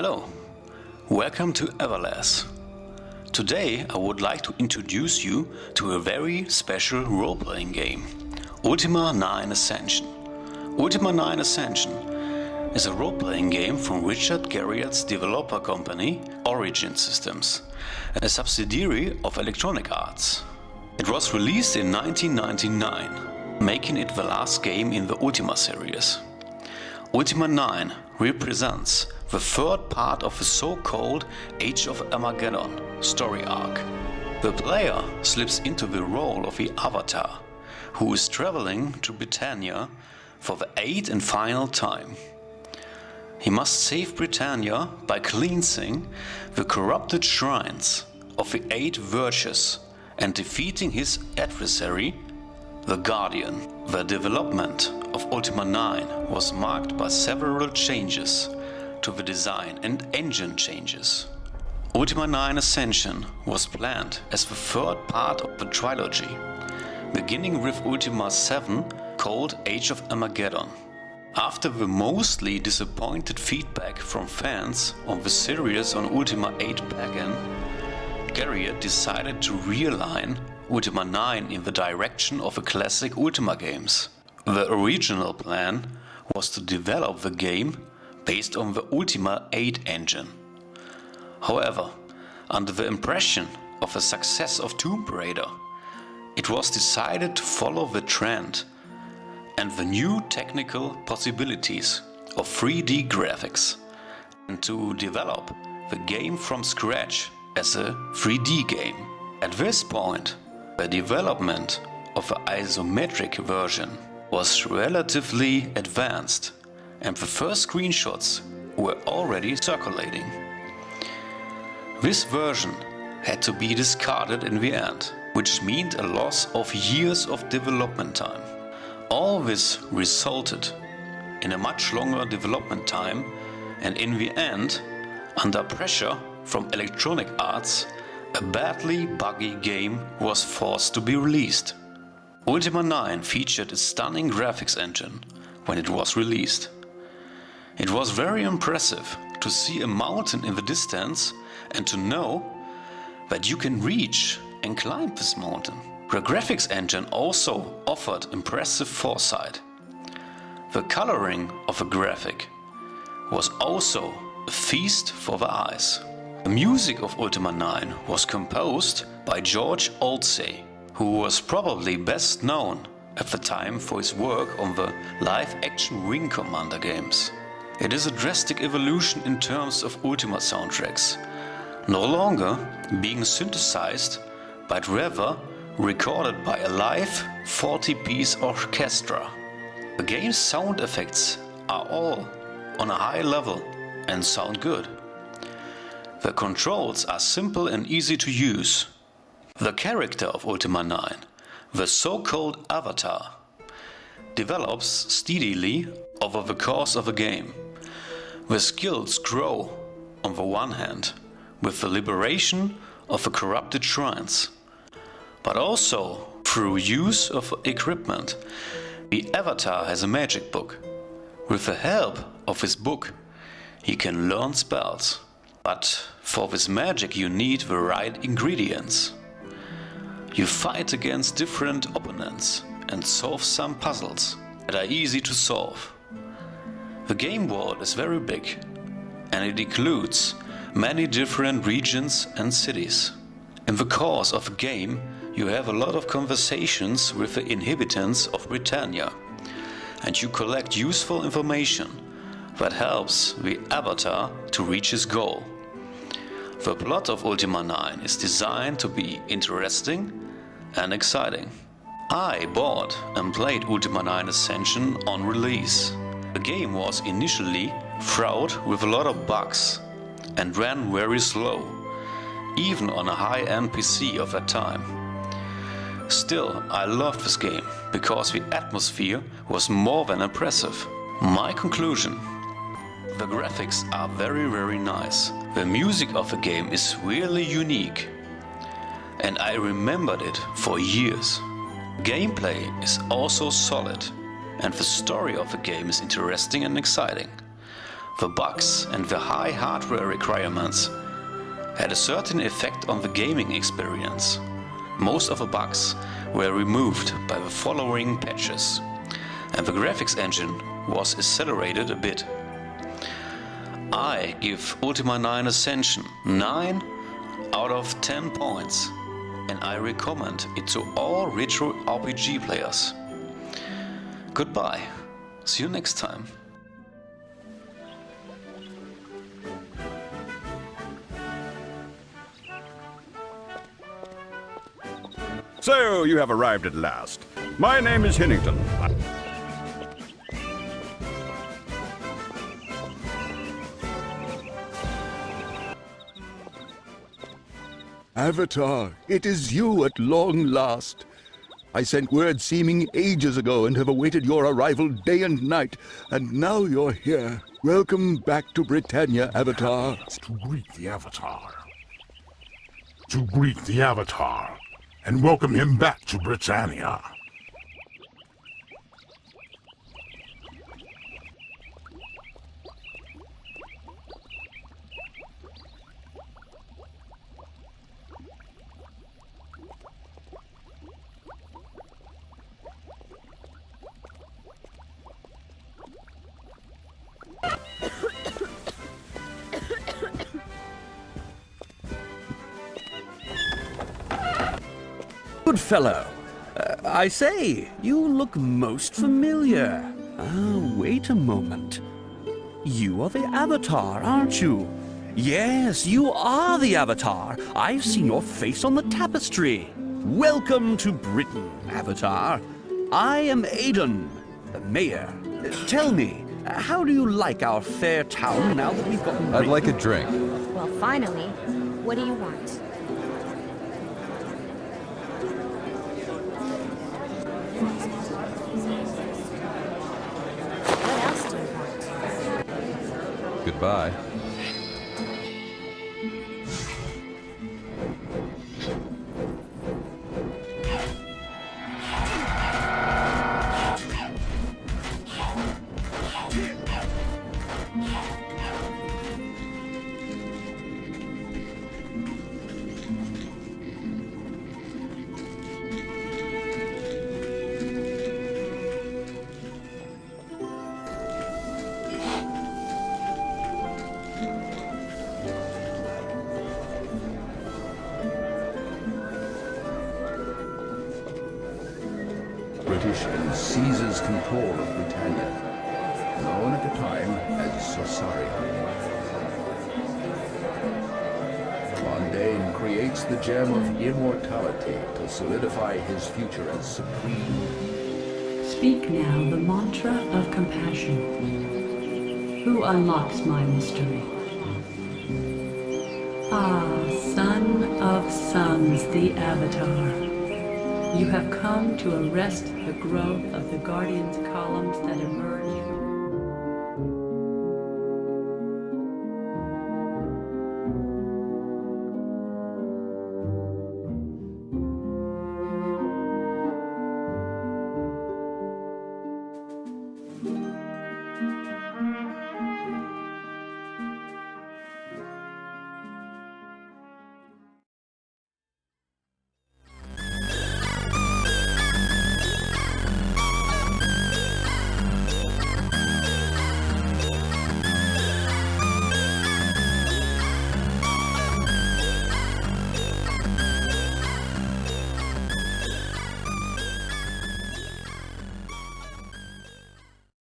Hello, welcome to Everless. Today I would like to introduce you to a very special role-playing game, Ultima 9 Ascension. Ultima 9 Ascension is a role-playing game from Richard Garriott's developer company, Origin Systems, a subsidiary of Electronic Arts. It was released in 1999, making it the last game in the Ultima Series. Ultima 9 represents the third part of the so-called Age of Armageddon story arc. The player slips into the role of the Avatar, who is traveling to Britannia for the eighth and final time. He must save Britannia by cleansing the corrupted shrines of the 8 virtues and defeating his adversary, the Guardian. The development of Ultima 9 was marked by several changes to the design and engine changes. Ultima 9 Ascension was planned as the third part of the trilogy, beginning with Ultima 7 called Age of Armageddon. After the mostly disappointed feedback from fans on the series on Ultima 8 plugin, Garriott decided to realign Ultima 9 in the direction of the classic Ultima games. The original plan was to develop the game based on the Ultima 8 engine. However, under the impression of the success of Tomb Raider, it was decided to follow the trend and the new technical possibilities of 3D graphics and to develop the game from scratch as a 3D game. At this point, the development of the isometric version was relatively advanced and the first screenshots were already circulating. This version had to be discarded in the end, which meant a loss of years of development time. All this resulted in a much longer development time, and in the end, under pressure from Electronic Arts, a badly buggy game was forced to be released. Ultima 9 featured a stunning graphics engine when it was released. It was very impressive to see a mountain in the distance and to know that you can reach and climb this mountain. The graphics engine also offered impressive foresight. The coloring of a graphic was also a feast for the eyes. The music of Ultima 9 was composed by George Oldsey, who was probably best known at the time for his work on the live-action Wing Commander games. It is a drastic evolution in terms of Ultima soundtracks, no longer being synthesized, but rather recorded by a live 40-piece orchestra. The game's sound effects are all on a high level and sound good. The controls are simple and easy to use. The character of Ultima 9, the so-called Avatar, develops steadily over the course of a game. The skills grow, on the one hand, with the liberation of the corrupted shrines, but also through use of equipment. The Avatar has a magic book. With the help of his book, he can learn spells. But for this magic you need the right ingredients. You fight against different opponents and solve some puzzles that are easy to solve. The game world is very big and it includes many different regions and cities. In the course of the game you have a lot of conversations with the inhabitants of Britannia and you collect useful information that helps the Avatar to reach his goal. The plot of Ultima 9 is designed to be interesting and exciting. I bought and played Ultima 9 Ascension on release. The game was initially fraught with a lot of bugs and ran very slow, even on a high-end PC of that time. Still, I loved this game because the atmosphere was more than impressive. My conclusion: the graphics are very nice. The music of the game is really unique and I remembered it for years. Gameplay is also solid and the story of the game is interesting and exciting. the bugs and the high hardware requirements had a certain effect on the gaming experience. Most of the bugs were removed by the following patches, and the graphics engine was accelerated a bit. I give Ultima 9 Ascension 9 out of 10 points, and I recommend it to all retro RPG players. Goodbye, see you next time. So, you have arrived at last. My name is Hennington. Avatar, it is you at long last. I sent word seeming ages ago and have awaited your arrival day and night, and now you're here. Welcome back to Britannia, Avatar. To greet the Avatar. To greet the Avatar, and welcome him back to Britannia. Good fellow. I say, you look most familiar. Wait a moment. You are the Avatar, aren't you? Yes, you are the Avatar. I've seen your face on the tapestry. Welcome to Britain, Avatar. I am Aiden, the mayor. Tell me, how do you like our fair town now that we've gotten... I'd like a drink. Well, finally. What do you want? What else do you want? Goodbye. British seizes control of Britannia, known at the time as Subsidiary. Mondane creates the gem of immortality to solidify his future as supreme. Speak now the mantra of compassion. Who unlocks my mystery? Ah, son of suns, the Avatar. You have come to arrest the growth of the Guardian's columns that emerge